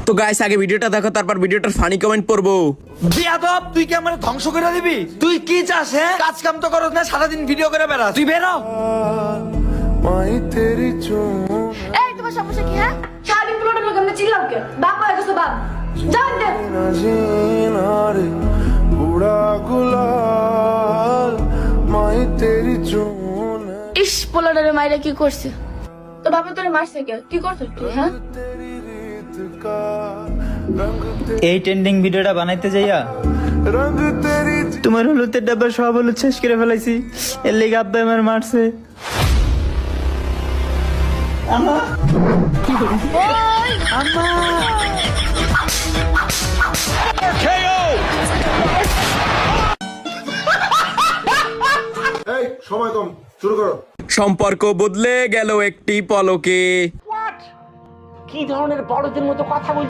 তো গাইস আগে ভিডিওটা দেখো, তারপর ভিডিওটার ফানি কমেন্ট পড়বো। বেয়াদব, তুই কি আমার ধ্বংস করে দিবি? তুই কি চাস? হ্যাঁ, কাজ কাম তো করস না, সারাদিন ভিডিও করে বেড়াস। তুই বেরো। এই তোমার সমস্যা কি? হ্যাঁ, সারাদিন প্লটের লোক আমরা চিল্লাও কে? বাপ হয়ে গেছে বাপ। যান দে। ইস, পোলাডারে মাইরা কি করছে? তো বাবা তোরে মারছে কে? কি করছিস তুই? হ্যাঁ, এই ট্রেন্ডিং ভিডিওটা বানাইতে যাইয়া তোমার হলুদের ডাব্বা সব হলুদ শেষ করে ফেলাইছি। এর লেগে আব্বা আমার মারছে। এই সময় কম, শুরু করো। সম্পর্ক বদলে গেল একটি পলকে। কি ধরনের বড়দের মতো কথা বল